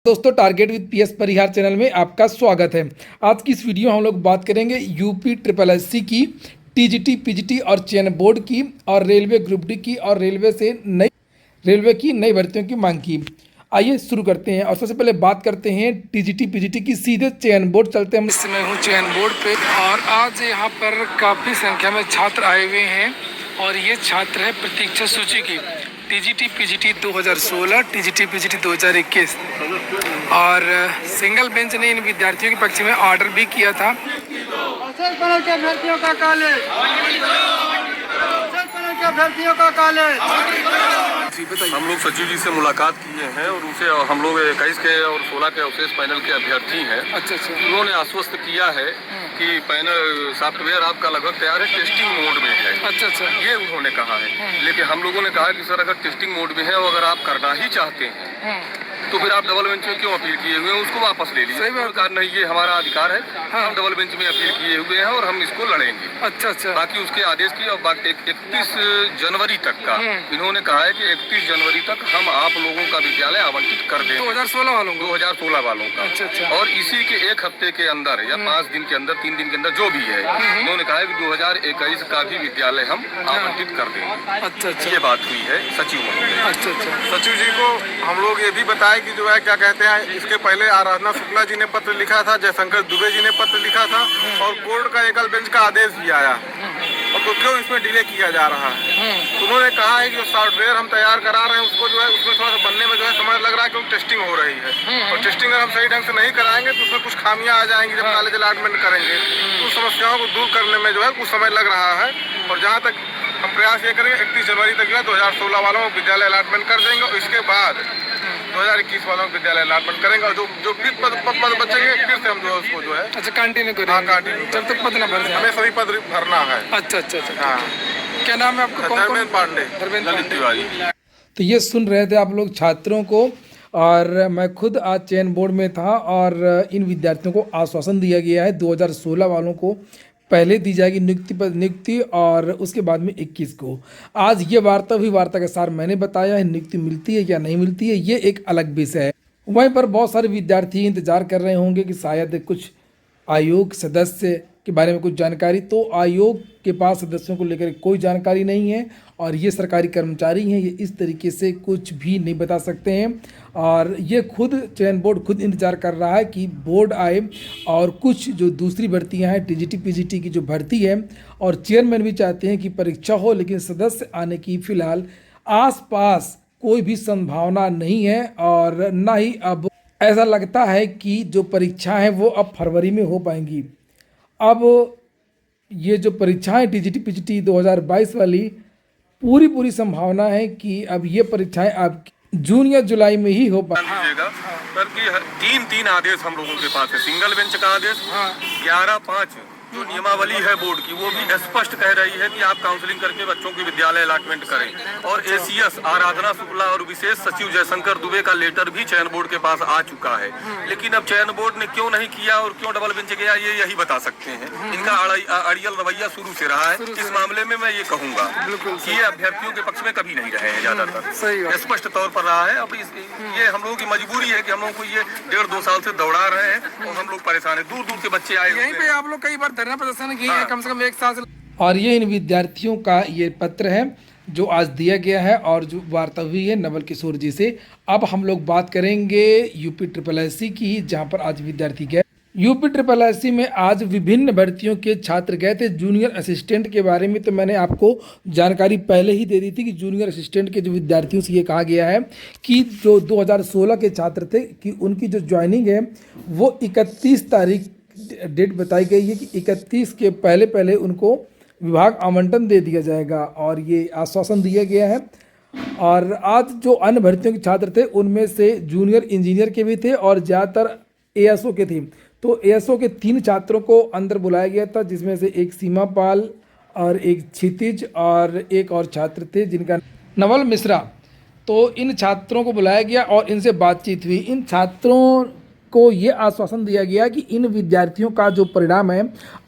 दोस्तों target with PS Parihar channel में आपका स्वागत है। आज की इस वीडियो में हम लोग बात करेंगे यूपी ट्रिपल एससी की, टीजीटी पीजीटी और चयन बोर्ड की और रेलवे ग्रुप डी की और रेलवे की नई भर्तियों की मांग की। आइए शुरू करते हैं और सबसे पहले बात करते हैं टीजीटी पीजीटी की। सीधे चयन बोर्ड चलते हैं। इस समय हूँ चयन बोर्ड पे और आज यहाँ पर काफ़ी संख्या में छात्र आए हुए हैं और ये छात्र है प्रतीक्षा सूची की टीजीटी पीजीटी 2016, टीजीटी पीजीटी 2021 और सिंगल बेंच ने इन विद्यार्थियों के पक्ष में ऑर्डर भी किया था। हम लोग सचिव जी से मुलाकात किए हैं और उनसे हम लोग 21 के और 16 के अवशेष पैनल के अभ्यर्थी हैं। अच्छा। उन्होंने आश्वस्त किया है कि पैनल सॉफ्टवेयर आपका लगभग तैयार है, टेस्टिंग मोड में है। अच्छा। ये उन्होंने कहा है, लेकिन हम लोगों ने कहा कि सर अगर टेस्टिंग मोड में है और अगर आप करना ही चाहते हैं तो फिर आप डबल बेंच में क्यों अपील किए हुए हैं, उसको वापस ले लीजिए। सरकार नहीं, ये हमारा अधिकार है। हम डबल बेंच में अपील किए हुए हैं और हम इसको लड़ेंगे। अच्छा। बाकी उसके आदेश की और 31 जनवरी तक का इन्होंने कहा है कि 31 जनवरी तक हम आप लोगों का विद्यालय आवंटित कर दें, 2016 वालों को। 2016 वालों का। अच्छा। और इसी के एक हफ्ते के अंदर या 5 दिन के अंदर, 3 दिन के अंदर जो भी है, उन्होंने कहा है कि 2021 का भी विद्यालय हम आवंटित कर देंगे। अच्छा। ये बात हुई है सचिव महोदय। अच्छा। सचिव जी को हम लोग ये भी बताए कि जो है क्या कहते हैं, इसके पहले आराधना शुक्ला जी ने पत्र लिखा था, जयशंकर दुबे जी ने पत्र लिखा था और कोर्ट का एकल बेंच का आदेश भी आया। और तो क्यों इसमें डिले किया जा रहा है? तो उन्होंने कहा है कि जो सॉफ्टवेयर हम तैयार करा रहे हैं उसको जो है उसमें थोड़ा सा बनने में जो है समय लग रहा है, क्योंकि टेस्टिंग हो रही है। और टेस्टिंग अगर हम सही ढंग से नहीं कराएंगे तो उसमें कुछ खामियां आ जाएंगी। जब कॉलेज अलॉटमेंट करेंगे तो उस समस्याओं को दूर करने में जो है कुछ समय लग रहा है। और जहाँ तक हम प्रयास ये करेंगे 31 जनवरी तक जो है 2016 वालों को विद्यालय अलॉटमेंट कर देंगे और इसके बाद 2021 वालों को विद्यालय अलॉटमेंट करेंगे और जो फिर पद बचेंगे फिर से हम जो है उसको जो है अच्छा कंटिन्यू करेंगे। हाँ, कंटिन्यू जब तक पद न भर जाए हमें सभी पद भरना है। अच्छा। हाँ। क्या नाम है आपका? धर्मेंद्र पांडे, धर्मेंद्र ललित तिवारी। तो ये सुन रहे थे आप लोग छात्रों को, और मैं खुद आज चयन बोर्ड में था और इन विद्यार्थियों को आश्वासन दिया गया है 2016 वालों को पहले दी जाएगी नियुक्ति और उसके बाद में 21 को। आज ये वार्ता हुई, वार्ता के सार मैंने बताया है। नियुक्ति मिलती है या नहीं मिलती है ये एक अलग विषय है। वहीं पर बहुत सारे विद्यार्थी इंतजार कर रहे होंगे कि शायद कुछ आयोग सदस्य के बारे में कुछ जानकारी, तो आयोग के पास सदस्यों को लेकर कोई जानकारी नहीं है और ये सरकारी कर्मचारी हैं, ये इस तरीके से कुछ भी नहीं बता सकते हैं। और ये खुद चयन बोर्ड खुद इंतजार कर रहा है कि बोर्ड आए और कुछ जो दूसरी भर्तियां हैं टीजीटी पीजीटी की जो भर्ती है, और चेयरमैन भी चाहते हैं कि परीक्षा हो, लेकिन सदस्य आने की फ़िलहाल आसपास कोई भी संभावना नहीं है। और ना ही अब ऐसा लगता है कि जो परीक्षा है वो अब फरवरी में हो पाएंगी। अब ये जो परीक्षाएं टीजीटी पीजीटी 2022 वाली, पूरी संभावना है कि अब ये परीक्षाएं अब जून या जुलाई में ही हो दीजिएगा सर कि तीन आदेश हम लोगों के पास है। सिंगल बेंच का आदेश 11/5 जो नियमावली है बोर्ड की, वो भी स्पष्ट कह रही है कि आप काउंसलिंग करके बच्चों की विद्यालय अलॉटमेंट करें। और एसीएस आराधना शुक्ला और विशेष सचिव जयशंकर दुबे का लेटर भी चयन बोर्ड के पास आ चुका है। लेकिन अब चयन बोर्ड ने क्यों नहीं किया और क्यों डबल बेंच गया, ये यही बता सकते हैं। इनका अड़ियल रवैया शुरू से रहा है। इस मामले में मैं ये कहूँगा कि ये अभ्यर्थियों के पक्ष में कभी नहीं रहे हैं, ज्यादातर स्पष्ट तौर पर रहा है। अब ये हम लोगों की मजबूरी है कि हम लोग को ये 1.5-2 साल से दौड़ा रहे हैं और हम लोग परेशान है। दूर के बच्चे आए, यहीं पे आप लोग कई बार धरना प्रदर्शन किए हैं, कम से कम 1 साल से। और ये इन विद्यार्थियों का ये पत्र है जो आज दिया गया है और जो वार्ता हुई है नवल किशोर जी से। अब हम लोग बात करेंगे यूपी ट्रिपल एससी की, जहां पर आज विद्यार्थी गए। यूपी ट्रिपल एससी में आज विभिन्न भर्तियों के छात्र गए थे। जूनियर असिस्टेंट के बारे में तो मैंने आपको जानकारी पहले ही दे दी थी कि जूनियर असिस्टेंट के जो विद्यार्थियों से ये कहा गया है कि जो 2016 के छात्र थे कि उनकी जो ज्वाइनिंग है वो 31 तारीख डेट बताई गई है कि 31 के पहले उनको विभाग आवंटन दे दिया जाएगा और ये आश्वासन दिया गया है। और आज जो अन्य भर्तियों के छात्र थे उनमें से जूनियर इंजीनियर के भी थे और ज़्यादातर एएसओ के थे। तो एएसओ के 3 छात्रों को अंदर बुलाया गया था, जिसमें से एक सीमा पाल और एक क्षितिज और एक और छात्र थे जिनका नवल मिश्रा। तो इन छात्रों को बुलाया गया और इनसे बातचीत हुई। इन छात्रों को ये आश्वासन दिया गया कि इन विद्यार्थियों का जो परिणाम है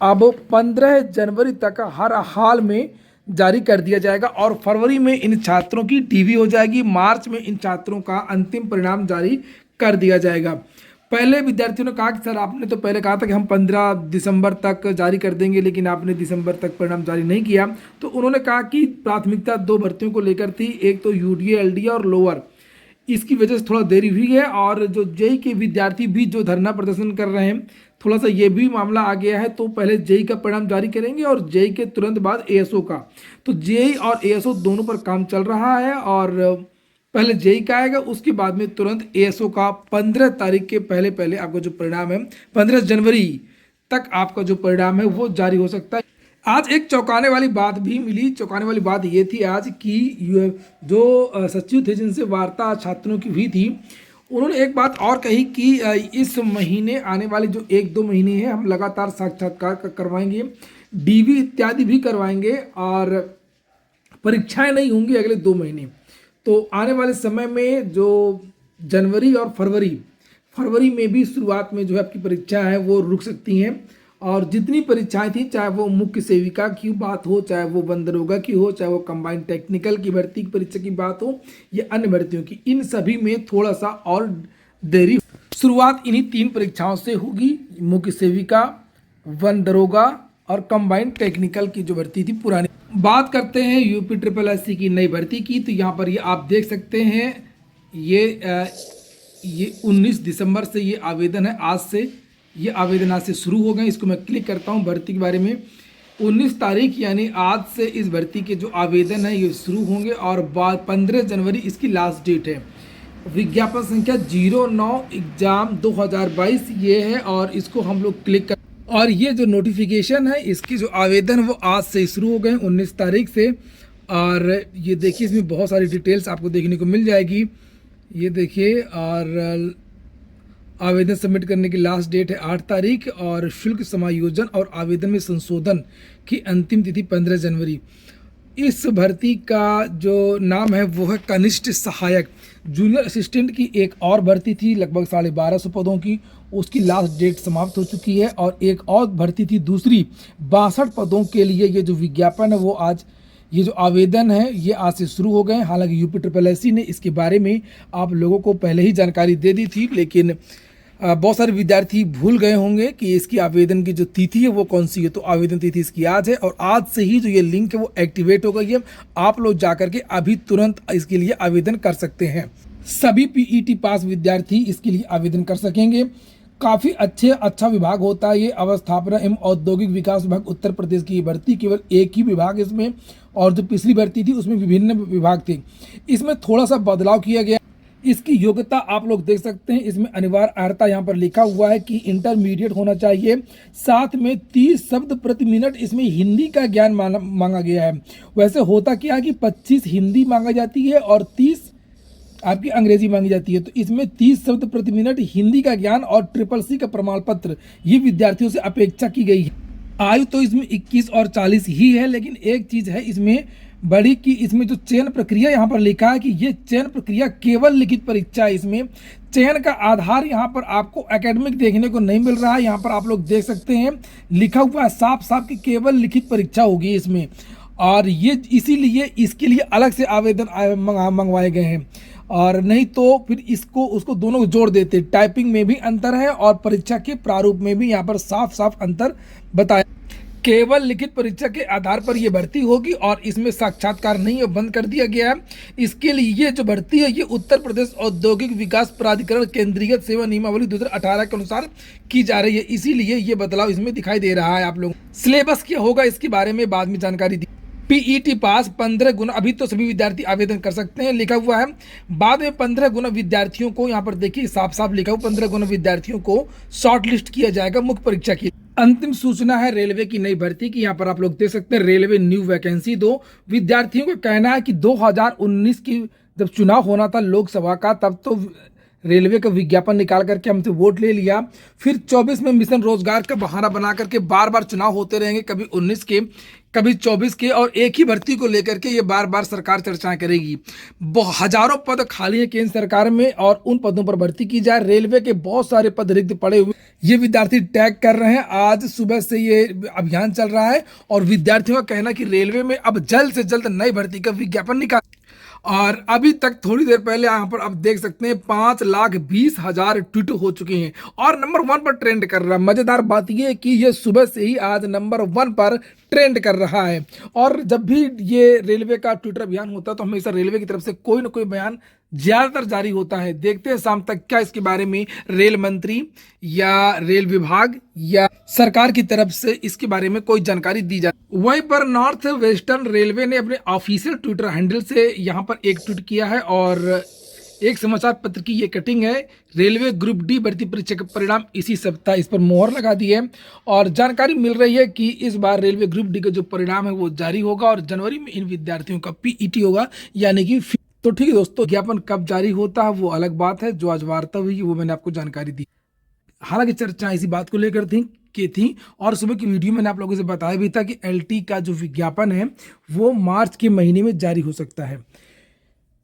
अब 15 जनवरी तक हर हाल में जारी कर दिया जाएगा और फरवरी में इन छात्रों की टीवी हो जाएगी। मार्च में इन छात्रों का अंतिम परिणाम जारी कर दिया जाएगा। पहले विद्यार्थियों ने कहा कि सर आपने तो पहले कहा था कि हम 15 दिसंबर तक जारी कर देंगे, लेकिन आपने दिसंबर तक परिणाम जारी नहीं किया। तो उन्होंने कहा कि प्राथमिकता 2 भर्तियों को लेकर थी, एक तो यूडीए एलडीए और लोअर, इसकी वजह से थोड़ा देरी हुई है। और जो जेई के विद्यार्थी भी जो धरना प्रदर्शन कर रहे हैं, थोड़ा सा ये भी मामला आ गया है। तो पहले जेई का परिणाम जारी करेंगे और जेई के तुरंत बाद एएसओ का। तो जेई और एएसओ दोनों पर काम चल रहा है और पहले जेई का आएगा, उसके बाद में तुरंत एएसओ का 15 तारीख के पहले आपका जो परिणाम है 15 जनवरी तक आपका जो परिणाम है वो जारी हो सकता है। आज एक चौंकाने वाली बात भी मिली। चौंकाने वाली बात ये थी आज कि जो सचिव थे जिनसे वार्ता छात्रों की हुई थी, उन्होंने एक बात और कही कि इस महीने आने वाले जो 1-2 महीने हैं हम लगातार साक्षात्कार करवाएंगे, डीवी इत्यादि भी करवाएंगे और परीक्षाएं नहीं होंगी अगले 2 महीने। तो आने वाले समय में जो जनवरी और फरवरी में भी शुरुआत में जो है आपकी परीक्षा है वो रुक सकती हैं। और जितनी परीक्षाएं थी, चाहे वो मुख्य सेविका की बात हो, चाहे वो वन दरोगा की हो, चाहे वो कंबाइंड टेक्निकल की भर्ती की परीक्षा की बात हो या अन्य भर्तियों की, इन सभी में थोड़ा सा और देरी। शुरुआत इन्हीं 3 परीक्षाओं से होगी, मुख्य सेविका, वन दरोगा और कंबाइंड टेक्निकल की जो भर्ती थी पुरानी। बात करते हैं यूपी ट्रिपल एससी की नई भर्ती की। तो यहाँ पर ये आप देख सकते हैं, ये 19 दिसंबर से ये आवेदन है। आज से ये आवेदन आज से शुरू हो गए। इसको मैं क्लिक करता हूँ भर्ती के बारे में। 19 तारीख यानी आज से इस भर्ती के जो आवेदन है ये शुरू होंगे और 15 जनवरी इसकी लास्ट डेट है। विज्ञापन संख्या 09 एग्जाम 2022 ये है और इसको हम लोग क्लिक कर, और ये जो नोटिफिकेशन है इसकी जो आवेदन वो आज से शुरू हो गए 19 तारीख से। और ये देखिए इसमें बहुत सारी डिटेल्स आपको देखने को मिल जाएगी। ये देखिए, और आवेदन सबमिट करने की लास्ट डेट है 8 तारीख और शुल्क समायोजन और आवेदन में संशोधन की अंतिम तिथि 15 जनवरी। इस भर्ती का जो नाम है वो है कनिष्ठ सहायक। जूनियर असिस्टेंट की एक और भर्ती थी लगभग 1250 पदों की, उसकी लास्ट डेट समाप्त हो चुकी है। और एक और भर्ती थी दूसरी 62 पदों के लिए। ये जो विज्ञापन है वो आज, ये जो आवेदन है ये आज से शुरू हो गए। हालांकि यूपी ट्रिपल एससी ने इसके बारे में आप लोगों को पहले ही जानकारी दे दी थी, लेकिन बहुत सारे विद्यार्थी भूल गए होंगे कि इसकी आवेदन की जो तिथि है वो कौन सी है। तो आवेदन तिथि इसकी आज है और आज से ही जो ये लिंक है वो एक्टिवेट हो गई है। आप लोग जाकर के अभी तुरंत इसके लिए आवेदन कर सकते हैं। सभी पीईटी पास विद्यार्थी इसके लिए आवेदन कर सकेंगे। काफ़ी अच्छा विभाग होता है ये, अवस्थापना एवं औद्योगिक विकास विभाग उत्तर प्रदेश की भर्ती। केवल एक ही विभाग इसमें, और जो पिछली भर्ती थी उसमें विभिन्न विभाग थे। इसमें थोड़ा सा बदलाव किया गया। इसकी योग्यता आप लोग देख सकते हैं, इसमें अनिवार्य अर्हता यहाँ पर लिखा हुआ है कि इंटरमीडिएट होना चाहिए। साथ में 30 शब्द प्रति मिनट इसमें हिंदी का ज्ञान मांगा गया है। वैसे होता क्या है कि 25 हिंदी मांगा जाती है और 30 आपकी अंग्रेजी मांगी जाती है। तो इसमें 30 शब्द प्रति मिनट हिंदी का ज्ञान और CCC का प्रमाण पत्र ये विद्यार्थियों से अपेक्षा की गई है। आयु तो इसमें 21 और 40 ही है, लेकिन एक चीज़ है इसमें बड़ी कि इसमें जो चयन प्रक्रिया यहाँ पर लिखा है कि ये चयन प्रक्रिया केवल लिखित परीक्षा है। इसमें चयन का आधार यहाँ पर आपको एकेडमिक देखने को नहीं मिल रहा है। यहाँ पर आप लोग देख सकते हैं लिखा हुआ है साफ साफ कि केवल लिखित परीक्षा होगी इसमें, और ये इसीलिए इसके लिए अलग से आवेदन मंगवाए गए हैं। और नहीं तो फिर इसको उसको दोनों को जोड़ देते। टाइपिंग में भी अंतर है और परीक्षा के प्रारूप में भी यहाँ पर साफ साफ अंतर बताया। केवल लिखित परीक्षा के आधार पर यह भर्ती होगी और इसमें साक्षात्कार नहीं है, बंद कर दिया गया है। इसके लिए ये जो भर्ती है ये उत्तर प्रदेश औद्योगिक विकास प्राधिकरण केंद्रीय सेवा नियमावली 2018 के अनुसार की जा रही है। इसीलिए ये बदलाव इसमें दिखाई दे रहा है। आप लोग सिलेबस क्या होगा इसके बारे में बाद में जानकारी दी। पीईटी पास 15 गुना, अभी तो सभी विद्यार्थी आवेदन कर सकते हैं लिखा हुआ है। बाद में 15 गुना विद्यार्थियों को, यहाँ पर देखिए साफ साफ लिखा हुआ 15 गुना विद्यार्थियों को शॉर्ट लिस्ट किया जाएगा मुख्य परीक्षा की। अंतिम सूचना है रेलवे की नई भर्ती की। यहाँ पर आप लोग देख सकते हैं रेलवे न्यू वैकेंसी 2। विद्यार्थियों का कहना है कि 2019 की जब चुनाव होना था लोकसभा का, तब तो रेलवे का विज्ञापन निकाल करके हमसे वोट ले लिया। फिर 24 में मिशन रोजगार का बहाना बना करके बार बार चुनाव होते रहेंगे, कभी 19 के कभी 24 के, और एक ही भर्ती को लेकर के ये बार बार सरकार चर्चाएं करेगी। हजारों पद खाली है केंद्र सरकार में और उन पदों पर भर्ती की जाए। रेलवे के बहुत सारे पद रिक्त पड़े हुए, ये विद्यार्थी टैग कर रहे हैं। आज सुबह से ये अभियान चल रहा है और विद्यार्थियों का कहना कि रेलवे में अब जल्द से जल्द नई भर्ती का विज्ञापन निकाल। और अभी तक थोड़ी देर पहले यहाँ पर आप देख सकते हैं 5,20,000 ट्वीट हो चुके हैं और नंबर 1 पर ट्रेंड कर रहा है। मजेदार बात यह है कि ये सुबह से ही आज नंबर 1 पर ट्रेंड कर रहा है। और जब भी ये रेलवे का ट्विटर अभियान होता है तो हमेशा रेलवे की तरफ से कोई ना कोई बयान ज्यादातर जारी होता है। देखते हैं शाम तक क्या इसके बारे में रेल मंत्री या रेल विभाग या सरकार की तरफ से इसके बारे में कोई जानकारी दी जाए। वहीं पर नॉर्थ वेस्टर्न रेलवे ने अपने ऑफिशियल ट्विटर हैंडल से यहाँ पर एक ट्वीट किया है और एक समाचार पत्र की ये कटिंग है। रेलवे ग्रुप डी भर्ती परीक्षा का परिणाम इसी सप्ताह, इस पर मोहर लगा दी है और जानकारी मिल रही है कि इस बार रेलवे ग्रुप डी का जो परिणाम है वो जारी होगा और जनवरी में इन विद्यार्थियों का पीईटी होगा, यानी कि तो ठीक है दोस्तों, ज्ञापन कब जारी होता है वो अलग बात है। जो आज वार्ता हुई वो मैंने आपको जानकारी दी। हालांकि चर्चा इसी बात को लेकर थी और सुबह की वीडियो मैंने आप लोगों से बताया भी था कि एलटी का जो विज्ञापन है वो मार्च के महीने में जारी हो सकता है।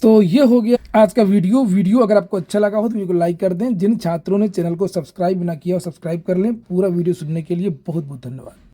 तो ये हो गया आज का वीडियो अगर आपको अच्छा लगा हो तो वीडियो को लाइक कर दें। जिन छात्रों ने चैनल को सब्सक्राइब ना किया हो सब्सक्राइब कर लें। पूरा वीडियो सुनने के लिए बहुत बहुत धन्यवाद।